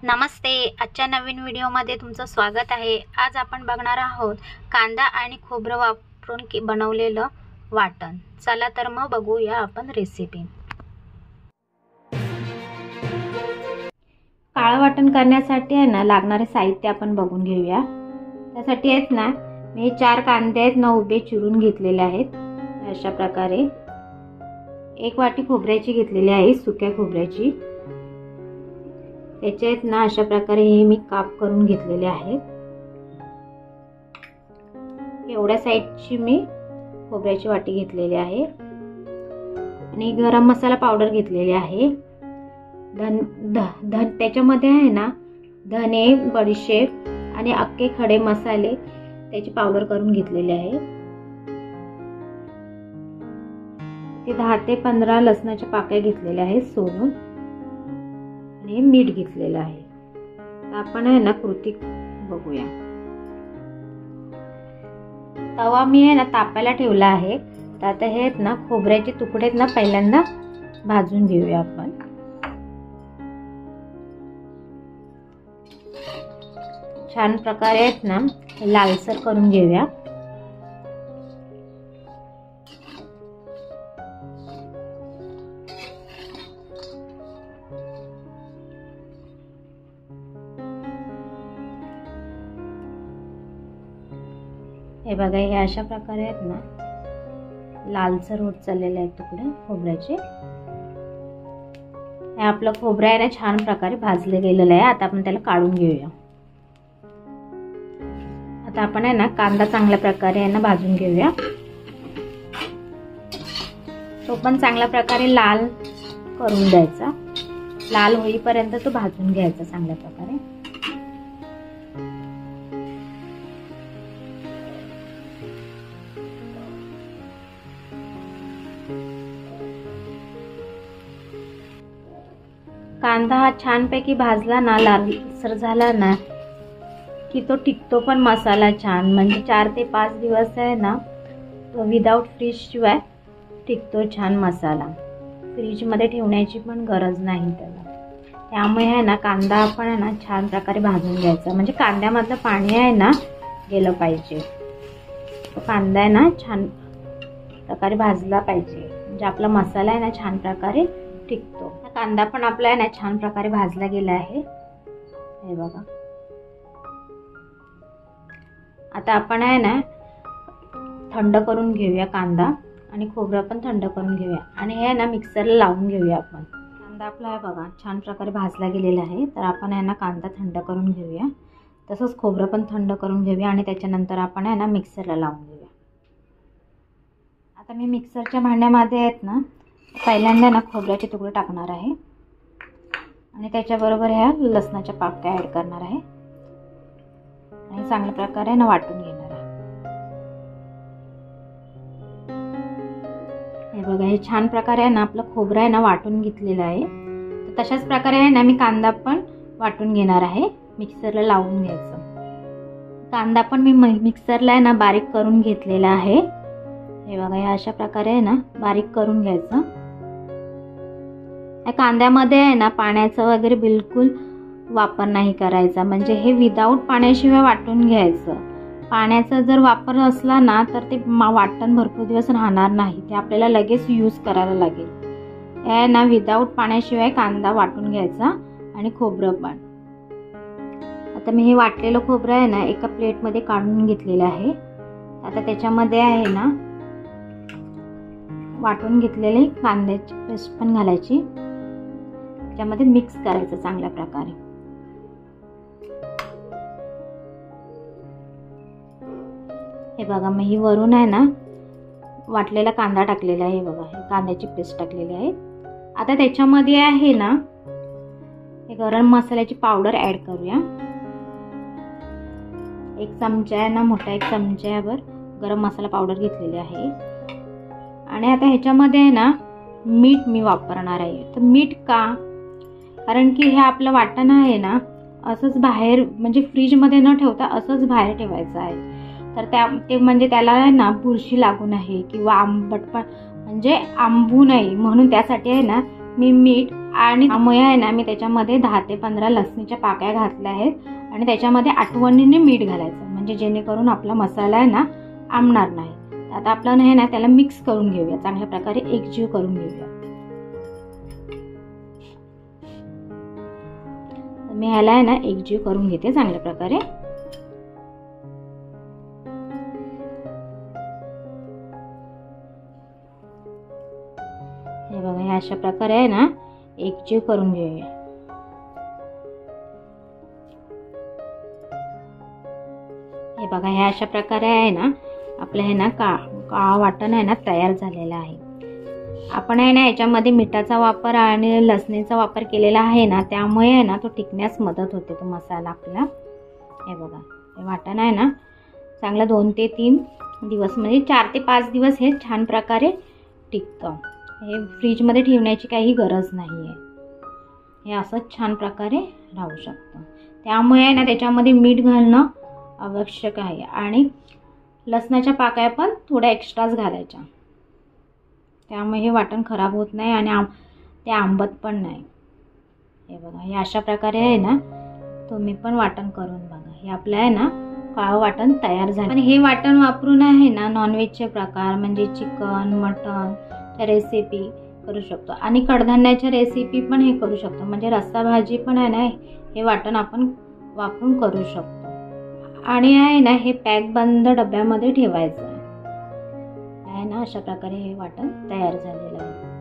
नमस्ते. आजच्या नवीन व्हिडिओमध्ये तुमचं स्वागत आहे. आज आपण बघणार आहोत कांदा आणि खोबरं वापरून बनवलेलं वाटण. चला तर मग बघूया आपण रेसिपी. काळं वाटण करण्यासाठी आहे ना लागणारे साहित्य आपण बघून घेऊया. त्यासाठी आहेत ना मी 4 कांदे आहेत ना उभे चिरून घेतलेले आहेत. अशा प्रकारे 1 वाटी खोबऱ्याची घेतलेली आहे, सुक्या खोबऱ्याची. त्याचे आहेत ना अशा प्रकारे हे मी काप करून घेतलेले आहेत. एवढ्या साईजची मी खोबऱ्याची वाटी घेतलेली आहे. आणि गरम मसाला पावडर घेतलेली आहे. त्याच्यामध्ये आहे ना धने, बडीशेप आणि अख्खे खडे मसाले त्याची पावडर करून घेतलेले आहे. ते 10 ते 15 लसणाच्या पाकळ्या घेतलेल्या आहेत सोलून. आणि मीठ घेतलेलं आहे. तर आपण आहे ना कृती बघूया. तवा मी आहे ना तापायला ठेवला आहे. तर आता हे आहेत ना खोबऱ्याचे तुकडे आहेत ना पहिल्यांदा भाजून घेऊया आपण. छान प्रकारे आहेत ना लालसर करून घेऊया. हे बघा, हे अशा प्रकारे आहेत ना लालसर होत चाललेले आहेत तुकडे खोबऱ्याचे. हे आपलं खोबरं आहे ना छान प्रकारे भाजले गेलेलं आहे. आता आपण त्याला काढून घेऊया. आता आपण आहे ना कांदा चांगल्या प्रकारे आहे ना भाजून घेऊया. तो पण चांगल्या प्रकारे लाल करून द्यायचा. लाल होईपर्यंत तो भाजून घ्यायचा चांगल्या प्रकारे. कांदा हा छानपैकी भाजला ना, लालसर झाला ना की तो टिकतो पण मसाला छान. म्हणजे 4 ते 5 दिवस आहे ना तो विदाउट फ्रीज शिवाय टिकतो छान मसाला. फ्रीजमध्ये ठेवण्याची पण गरज नाही त्याला. त्यामुळे आहे ना कांदा आपण आहे ना छान प्रकारे भाजून घ्यायचा. म्हणजे कांद्यामधलं पाणी आहे ना गेलं पाहिजे. तो कांदा आहे ना छान प्रकारे भाजला पाहिजे. म्हणजे आपला मसाला आहे ना छान प्रकारे टिकतो. कांदा पण आपला आहे ना छान प्रकारे भाजला गेला आहे. हे बघा. आता आपण आहे ना थंड करून घेऊया कांदा आणि खोबरं पण थंड करून घेऊया. आणि हे ना मिक्सरला लावून घेऊया आपण. कांदा आपला आहे बघा छान प्रकारे भाजला गेलेला आहे. तर आपण आहे ना कांदा थंड करून घेऊया. तसंच खोबरं पण थंड करून घेऊया. आणि त्याच्यानंतर आपण आहे ना मिक्सरला लावून घेऊया. आता मी मिक्सरच्या भांड्यामध्ये आहेत ना पहिल्यांदा ना खोबऱ्याचे तुकडे टाकणार आहे. आणि त्याच्याबरोबर ह्या लसणाच्या पाकळ्या ॲड करणार आहे. आणि चांगल्या प्रकारे ना वाटून घेणार आहे. हे बघा, हे छान प्रकारे आहे ना आपलं खोबरं आहे ना वाटून घेतलेलं आहे. तर तशाच प्रकारे आहे ना मी कांदा पण वाटून घेणार आहे. मिक्सरला लावून घ्यायचं. कांदा पण मी मिक्सरला आहे ना बारीक करून घेतलेला आहे. हे बघा, हे अशा प्रकारे आहे ना बारीक करून घ्यायचं. या कांद्यामध्ये आहे ना पाण्याचा वगैरे बिलकुल वापर नाही करायचा. म्हणजे हे विदाऊट पाण्याशिवाय वाटून घ्यायचं. पाण्याचा जर वापर असला ना तर ते वाटण भरपूर दिवस राहणार नाही. ते आपल्याला लगेच यूज करायला लागेल. हे ना विदाऊट पाण्याशिवाय कांदा वाटून घ्यायचा. आणि खोबरं पण. आता मी हे वाटलेलं खोबरं आहे ना एका प्लेटमध्ये काढून घेतलेलं आहे. आता त्याच्यामध्ये आहे ना वाटून घेतलेले कांद्याची पेस्ट पण घालायची. त्याच्यामध्ये मिक्स करायचं चांगल्या प्रकारे. हे बघा, मी ही वरून आहे ना वाटलेला कांदा टाकलेला आहे. बघा, हे कांद्याची पेस्ट टाकलेली आहे. आता त्याच्यामध्ये आहे ना हे गरम मसाल्याची पावडर ॲड करूया. 1 चमचा आहे ना मोठा 1 चमच्यावर गरम मसाला पावडर घेतलेली आहे. आणि आता ह्याच्यामध्ये आहे ना मीठ मी वापरणार आहे. तर मीठ का? कारण की हे आपलं वाटण आहे ना असंच बाहेर म्हणजे फ्रीजमध्ये न ठेवता असंच बाहेर ठेवायचं आहे. तर ते म्हणजे त्याला आहे ना बुरशी लागू नये किंवा आंबटपण म्हणजे आंबू नये म्हणून त्यासाठी आहे ना मी मीठ आणि त्यामुळे आहे ना मी त्याच्यामध्ये 10 ते 15 लसणीच्या पाकळ्या घातल्या आहेत आणि त्याच्यामध्ये आठवणीने मीठ घालायचं, म्हणजे जेणेकरून आपला मसाला आहे ना आंबणार नाही. आता आपलं हे ना त्याला मिक्स करून घेऊया, चांगल्या प्रकारे एकजीव करून घेऊया. मी ह्याला आहे ना एकजीव करून घेते चांगल्या प्रकारे. हे बघा, हे अशा प्रकारे आहे ना एकजीव करून घेऊया. हे बघा, हे अशा प्रकारे आहे ना आपलं हे ना काळं वाटण आहे ना तयार झालेलं आहे. आपण आहे ना याच्यामध्ये मिठाचा वापर आणि लसणीचा वापर केलेला आहे ना, त्यामुळे आहे ना तो टिकण्यास मदत होते तो मसाला आपला. हे बघा, हे वाटण आहे ना चांगलं 2 ते 3 दिवस म्हणजे 4 ते 5 दिवस हे छान प्रकारे टिकतं. हे फ्रीजमध्ये ठेवण्याची काही गरज नाही आहे. हे असंच छान प्रकारे राहू शकतं. त्यामुळे आहे ना त्याच्यामध्ये मीठ घालणं आवश्यक आहे आणि लसणाच्या पाकळ्या पण थोड्या एक्स्ट्राच घालायच्या. त्यामुळे हे वाटण खराब होत नाही आणि ते आंबट पण नाही. हे बघा, हे अशा प्रकारे आहे ना तुम्ही पण वाटण करून बघा. हे आपलं आहे ना काळं वाटण तयार झालं. आणि हे वाटण वापरून आहे ना नॉनव्हेजचे प्रकार म्हणजे चिकन, मटन च्या रेसिपी करू शकतो आणि कडधान्याच्या रेसिपी पण हे करू शकतो. म्हणजे रस्सा भाजी पण आहे ना हे वाटण आपण वापरून करू शकतो. आणि आहे ना हे पॅक बंद डब्यामध्ये ठेवायचं आहे ना. अशा प्रकारे हे वाटण तयार झालेलं आहे.